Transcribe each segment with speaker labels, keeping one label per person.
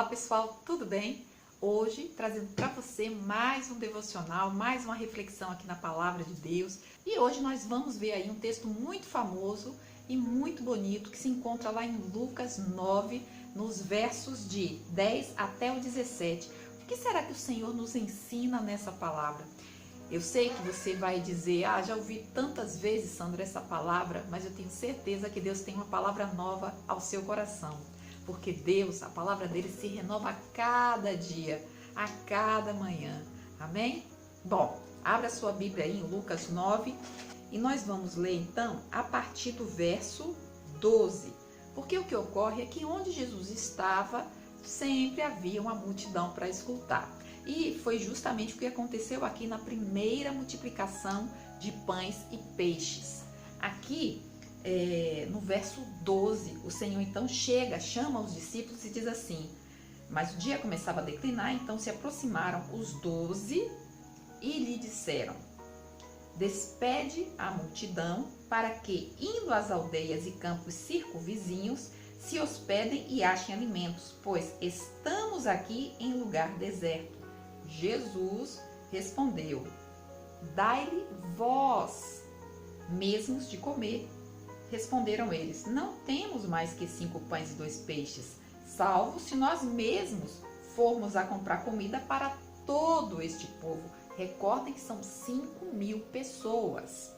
Speaker 1: pessoal, tudo bem? Hoje trazendo para você mais um devocional, mais uma reflexão aqui na palavra de Deus. E hoje nós vamos ver aí um texto muito famoso e muito bonito que se encontra lá em Lucas 9, nos versos de 10 até o 17. O que será que o Senhor nos ensina nessa palavra? Eu sei que você vai dizer, já ouvi tantas vezes, Sandra, essa palavra, mas eu tenho certeza que Deus tem uma palavra nova ao seu coração. Porque Deus, a palavra dele se renova a cada dia, a cada manhã. Amém? Bom, abra a sua Bíblia aí em Lucas 9 e nós vamos ler então a partir do verso 12. Porque o que ocorre é que onde Jesus estava, sempre havia uma multidão para escutar. E foi justamente o que aconteceu aqui na primeira multiplicação de pães e peixes. Aqui, no verso 12, o Senhor então chama os discípulos e diz assim: mas o dia começava a declinar, então se aproximaram os 12 e lhe disseram: despede a multidão para que, indo às aldeias e campos circunvizinhos, se hospedem e achem alimentos, pois estamos aqui em lugar deserto. Jesus respondeu: dai-lhe vós mesmos de comer. Responderam eles: não temos mais que 5 pães e 2 peixes, salvo se nós mesmos formos a comprar comida para todo este povo. Recordem que são 5.000 pessoas.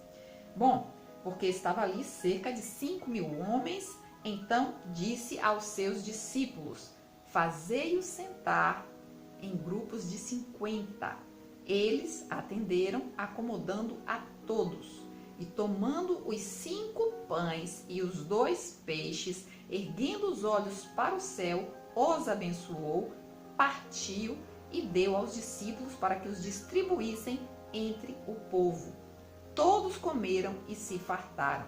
Speaker 1: Bom, porque estava ali cerca de 5.000 homens, então disse aos seus discípulos: fazei-os sentar em grupos de 50. Eles atenderam, acomodando a todos. E tomando os 5 pães e os 2 peixes, erguendo os olhos para o céu, os abençoou, partiu e deu aos discípulos para que os distribuíssem entre o povo. Todos comeram e se fartaram.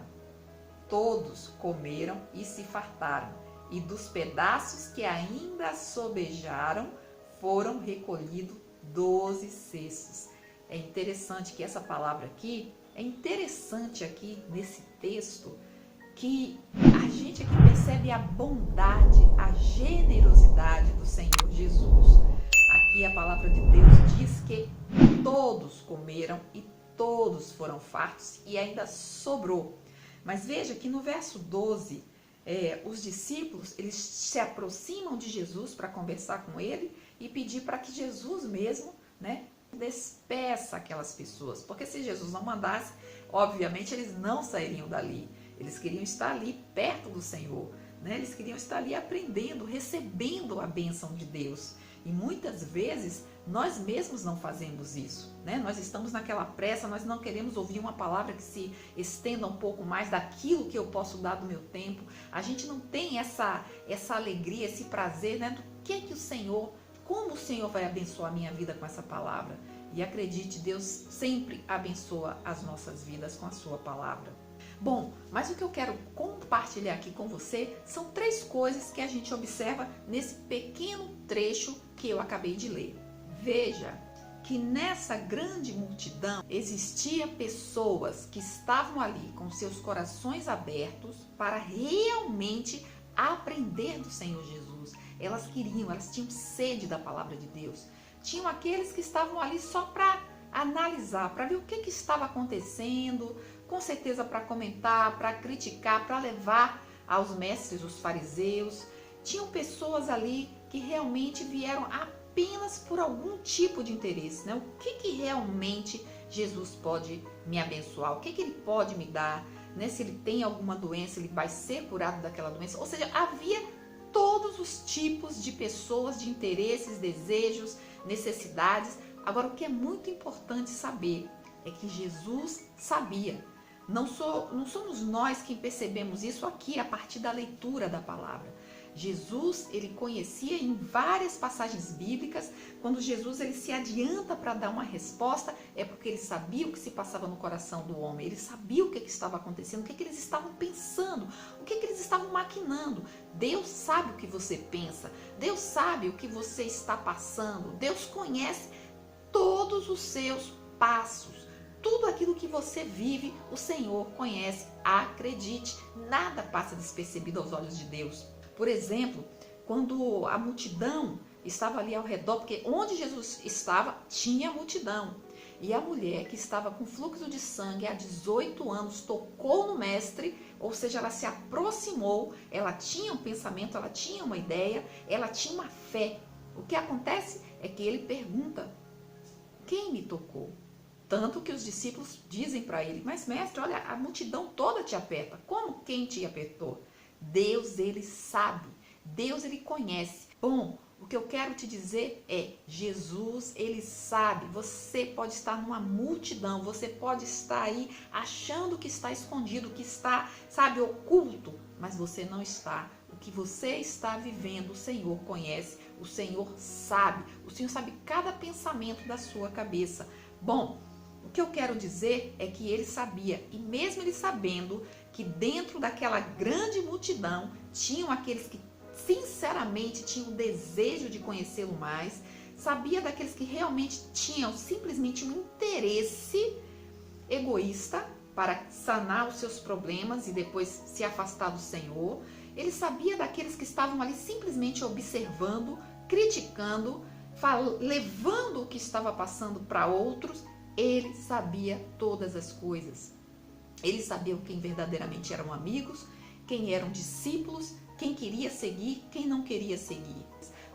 Speaker 1: Todos comeram e se fartaram. E dos pedaços que ainda sobejaram, foram recolhidos 12 cestos. É interessante que essa palavra aqui, nesse texto, que a gente aqui percebe a bondade, a generosidade do Senhor Jesus. Aqui a palavra de Deus diz que todos comeram e todos foram fartos e ainda sobrou. Mas veja que no verso 12, os discípulos, eles se aproximam de Jesus para conversar com ele e pedir para que Jesus mesmo, despeça aquelas pessoas. Porque se Jesus não mandasse, obviamente eles não sairiam dali. Eles queriam estar ali perto do Senhor, Eles queriam estar ali aprendendo, recebendo a bênção de Deus. E muitas vezes nós mesmos não fazemos isso, Nós estamos naquela pressa, nós não queremos ouvir uma palavra que se estenda um pouco mais daquilo que eu posso dar do meu tempo. A gente não tem essa alegria, esse prazer, do que o Senhor, como o Senhor vai abençoar a minha vida com essa palavra. E acredite, Deus sempre abençoa as nossas vidas com a sua palavra. Bom, mas o que eu quero compartilhar aqui com você são 3 coisas que a gente observa nesse pequeno trecho que eu acabei de ler. Veja que nessa grande multidão existia pessoas que estavam ali com seus corações abertos para realmente aprender do Senhor Jesus. Elas tinham sede da palavra de Deus. Tinham aqueles que estavam ali só para analisar, para ver o que estava acontecendo, com certeza para comentar, para criticar, para levar aos mestres, os fariseus. Tinham pessoas ali que realmente vieram apenas por algum tipo de interesse, O que realmente Jesus pode me abençoar? O que ele pode me dar? Se ele tem alguma doença, ele vai ser curado daquela doença. Ou seja, havia todos os tipos de pessoas, de interesses, desejos, necessidades. Agora, o que é muito importante saber é que Jesus sabia. Não somos nós quem percebemos isso aqui a partir da leitura da palavra. Jesus, ele conhecia em várias passagens bíblicas, quando Jesus ele se adianta para dar uma resposta, é porque ele sabia o que se passava no coração do homem, ele sabia o que estava acontecendo, o que eles estavam pensando, o que eles estavam maquinando. Deus sabe o que você pensa, Deus sabe o que você está passando, Deus conhece todos os seus passos. Tudo aquilo que você vive, o Senhor conhece. Acredite, nada passa despercebido aos olhos de Deus. Por exemplo, quando a multidão estava ali ao redor, porque onde Jesus estava tinha multidão. E a mulher que estava com fluxo de sangue há 18 anos tocou no mestre, ou seja, ela se aproximou, ela tinha um pensamento, ela tinha uma ideia, ela tinha uma fé. O que acontece é que ele pergunta: quem me tocou? Tanto que os discípulos dizem para ele: mas mestre, olha, a multidão toda te aperta. Como quem te apertou? Deus, ele sabe. Deus, ele conhece. Bom, o que eu quero te dizer é, Jesus, ele sabe. Você pode estar numa multidão, você pode estar aí achando que está escondido, que está, sabe, oculto, mas você não está. O que você está vivendo, o Senhor conhece, o Senhor sabe cada pensamento da sua cabeça. Bom, o que eu quero dizer é que ele sabia, e mesmo ele sabendo que dentro daquela grande multidão tinham aqueles que sinceramente tinham o desejo de conhecê-lo mais, sabia daqueles que realmente tinham simplesmente um interesse egoísta para sanar os seus problemas e depois se afastar do Senhor. Ele sabia daqueles que estavam ali simplesmente observando, criticando, levando o que estava passando para outros. Ele sabia todas as coisas. Ele sabia quem verdadeiramente eram amigos, quem eram discípulos, quem queria seguir, quem não queria seguir.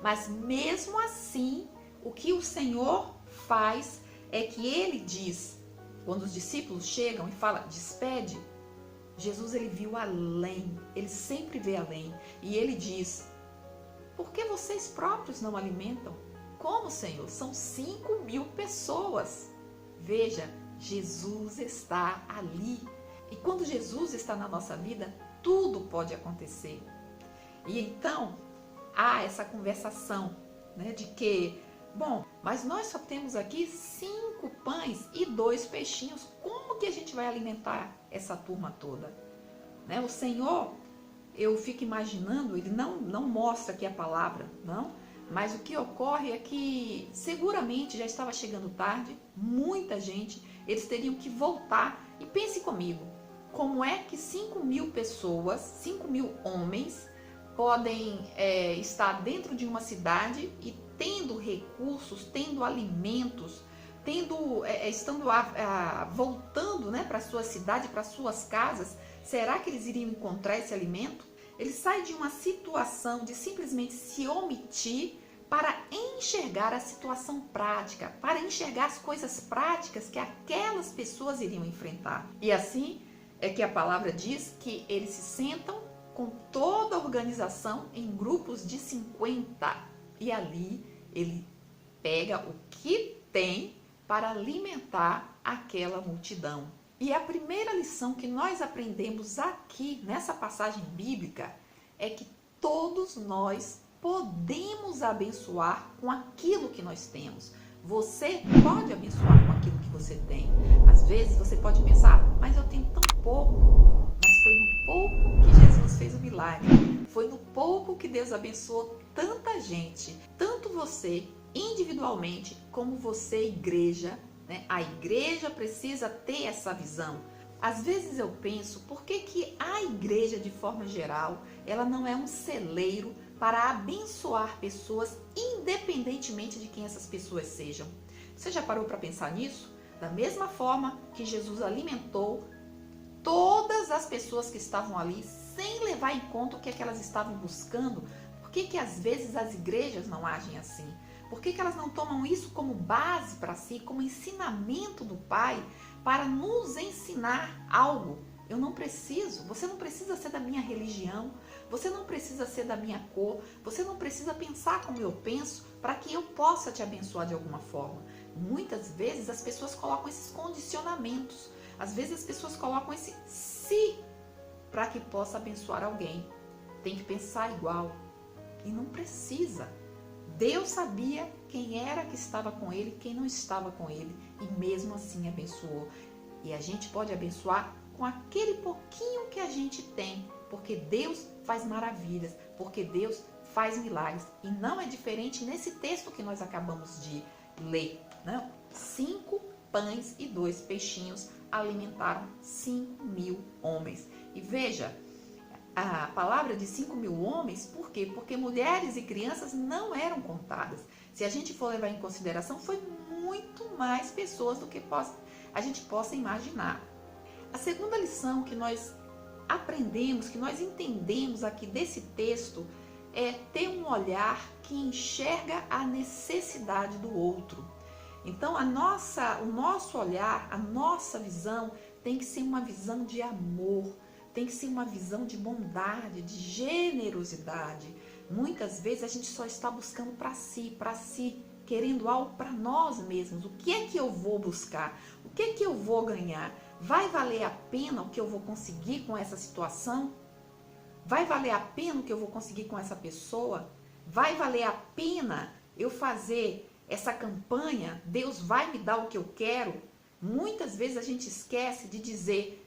Speaker 1: Mas mesmo assim, o que o Senhor faz é que ele diz, quando os discípulos chegam e falam, despede, Jesus, ele viu além, ele sempre vê além. E ele diz, por que vocês próprios não alimentam? Como, Senhor? São 5.000 pessoas. Veja, Jesus está ali. E quando Jesus está na nossa vida, tudo pode acontecer. E então, há essa conversação, né, de que, bom, mas nós só temos aqui 5 pães e 2 peixinhos. Como que a gente vai alimentar essa turma toda? Né? O Senhor, eu fico imaginando, ele não mostra aqui a palavra, não, mas o que ocorre é que seguramente já estava chegando tarde, muita gente, eles teriam que voltar. E pense comigo, como é que 5.000 pessoas, 5.000 homens, podem estar dentro de uma cidade e tendo recursos, tendo alimentos, estando voltando, né, para a sua cidade, para suas casas? Será que eles iriam encontrar esse alimento? Ele sai de uma situação de simplesmente se omitir para enxergar a situação prática, para enxergar as coisas práticas que aquelas pessoas iriam enfrentar. E assim é que a palavra diz que eles se sentam com toda a organização em grupos de 50. E ali ele pega o que tem para alimentar aquela multidão. E a primeira lição que nós aprendemos aqui nessa passagem bíblica é que todos nós podemos abençoar com aquilo que nós temos. Você pode abençoar com aquilo que você tem. Às vezes você pode pensar, mas eu tenho tão pouco. Mas foi no pouco que Jesus fez o milagre. Foi no pouco que Deus abençoou tanta gente. Tanto você individualmente, como você, igreja, né? A igreja precisa ter essa visão. Às vezes eu penso, por que a igreja, de forma geral, ela não é um celeiro para abençoar pessoas, independentemente de quem essas pessoas sejam? Você já parou para pensar nisso? Da mesma forma que Jesus alimentou todas as pessoas que estavam ali, sem levar em conta o que é que elas estavam buscando, por que às vezes as igrejas não agem assim? Por que elas não tomam isso como base para si, como ensinamento do Pai, para nos ensinar algo? Eu não preciso, você não precisa ser da minha religião, você não precisa ser da minha cor, você não precisa pensar como eu penso para que eu possa te abençoar de alguma forma. Muitas vezes as pessoas colocam esses condicionamentos, às vezes as pessoas colocam esse se para que possa abençoar alguém. Tem que pensar igual e não precisa. Deus sabia quem era que estava com ele, quem não estava com ele, e mesmo assim abençoou. E a gente pode abençoar com aquele pouquinho que a gente tem, porque Deus faz maravilhas, porque Deus faz milagres. E não é diferente nesse texto que nós acabamos de ler, né? 5 pães e 2 peixinhos alimentaram 5.000 homens. E veja, a palavra de 5.000 homens, por quê? Porque mulheres e crianças não eram contadas. Se a gente for levar em consideração, foi muito mais pessoas do que a gente possa imaginar. A segunda lição que nós aprendemos, que nós entendemos aqui desse texto, é ter um olhar que enxerga a necessidade do outro. Então, o nosso olhar, a nossa visão tem que ser uma visão de amor, tem que ser uma visão de bondade, de generosidade. Muitas vezes a gente só está buscando para si, querendo algo para nós mesmos. O que é que eu vou buscar? O que é que eu vou ganhar? Vai valer a pena o que eu vou conseguir com essa situação? Vai valer a pena o que eu vou conseguir com essa pessoa? Vai valer a pena eu fazer essa campanha? Deus vai me dar o que eu quero? Muitas vezes a gente esquece de dizer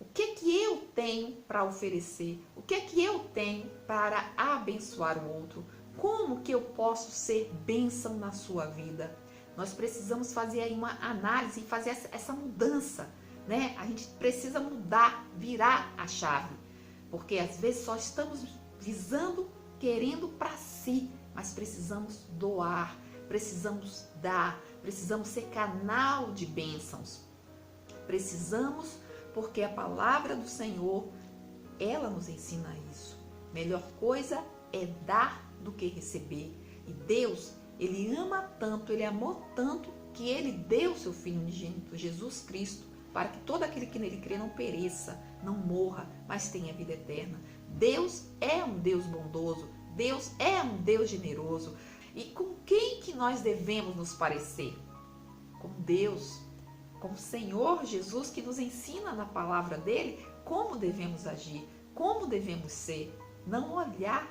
Speaker 1: o que eu tenho para oferecer, o que eu tenho para abençoar o outro, como que eu posso ser bênção na sua vida. Nós precisamos fazer aí uma análise e fazer essa mudança, né? A gente precisa mudar, virar a chave, porque às vezes só estamos visando, querendo para si, mas precisamos doar, precisamos dar, precisamos ser canal de bênçãos. Precisamos, porque a palavra do Senhor, ela nos ensina isso. Melhor coisa é dar do que receber. E Deus, Ele ama tanto, Ele amou tanto, que Ele deu seu Filho unigênito, Jesus Cristo, para que todo aquele que nele crê não pereça, não morra, mas tenha vida eterna. Deus é um Deus bondoso, Deus é um Deus generoso. E com quem que nós devemos nos parecer? Com Deus, com o Senhor Jesus, que nos ensina na palavra dele como devemos agir, como devemos ser. Não olhar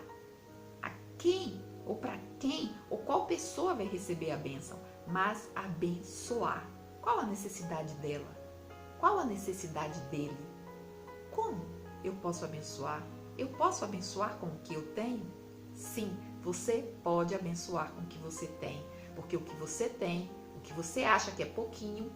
Speaker 1: a quem, ou para quem, ou qual pessoa vai receber a bênção, mas abençoar. Qual a necessidade dela? Qual a necessidade dele? Como eu posso abençoar? Eu posso abençoar com o que eu tenho? Sim, você pode abençoar com o que você tem, porque o que você tem, o que você acha que é pouquinho,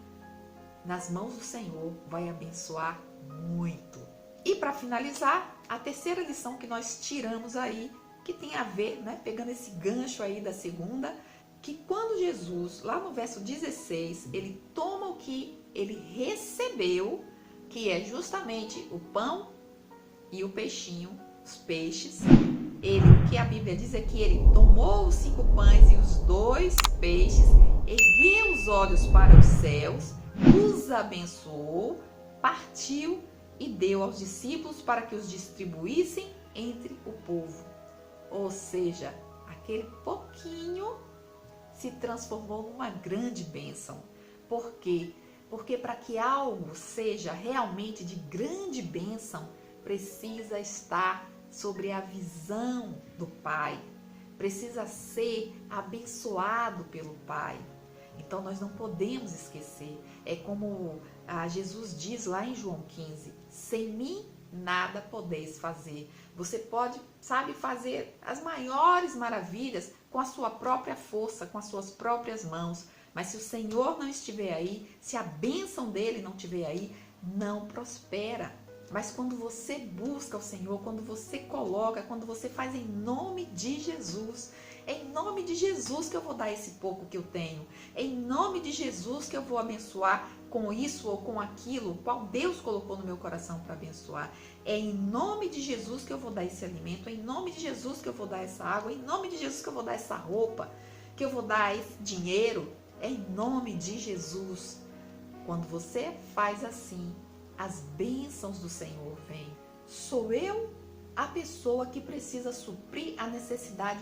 Speaker 1: nas mãos do Senhor vai abençoar muito. E para finalizar, a terceira lição que nós tiramos aí, que tem a ver, né, pegando esse gancho aí da segunda, que quando Jesus, lá no verso 16, ele toma o que ele recebeu, que é justamente o pão e o peixinho, os peixes. O que a Bíblia diz é que ele tomou os 5 pães e os 2 peixes, ergueu os olhos para os céus, os abençoou, partiu e deu aos discípulos para que os distribuíssem entre o povo. Ou seja, aquele pouquinho se transformou numa grande bênção. Por quê? Porque para que algo seja realmente de grande bênção, precisa estar sobre a visão do Pai, precisa ser abençoado pelo Pai. Então nós não podemos esquecer, é como Jesus diz lá em João 15, sem mim nada podeis fazer. Você pode, fazer as maiores maravilhas com a sua própria força, com as suas próprias mãos, mas se o Senhor não estiver aí, se a bênção dele não estiver aí, não prospera. Mas quando você busca o Senhor, quando você coloca, quando você faz em nome de Jesus, é em nome de Jesus que eu vou dar esse pouco que eu tenho. É em nome de Jesus que eu vou abençoar com isso ou com aquilo, qual Deus colocou no meu coração para abençoar. É em nome de Jesus que eu vou dar esse alimento, é em nome de Jesus que eu vou dar essa água, é em nome de Jesus que eu vou dar essa roupa, que eu vou dar esse dinheiro. É em nome de Jesus. Quando você faz assim, as bênçãos do Senhor vêm. Sou eu a pessoa que precisa suprir a necessidade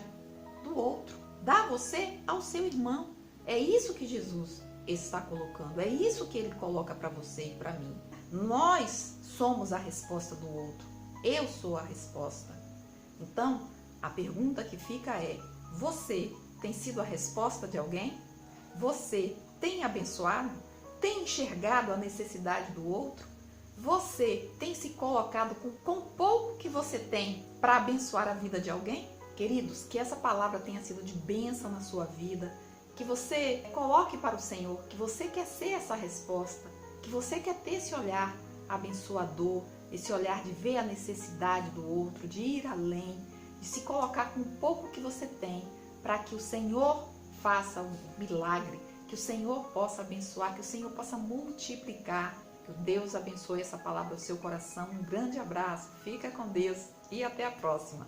Speaker 1: do outro. Dá você ao seu irmão. É isso que Jesus está colocando. É isso que ele coloca para você e para mim. Nós somos a resposta do outro. Eu sou a resposta. Então, a pergunta que fica é: você tem sido a resposta de alguém? Você tem abençoado? Tem enxergado a necessidade do outro? Você tem se colocado com pouco que você tem para abençoar a vida de alguém? Queridos, que essa palavra tenha sido de bênção na sua vida, que você coloque para o Senhor, que você quer ser essa resposta, que você quer ter esse olhar abençoador, esse olhar de ver a necessidade do outro, de ir além, de se colocar com o pouco que você tem, para que o Senhor faça um milagre, que o Senhor possa abençoar, que o Senhor possa multiplicar. Que Deus abençoe essa palavra ao seu coração. Um grande abraço, fica com Deus e até a próxima.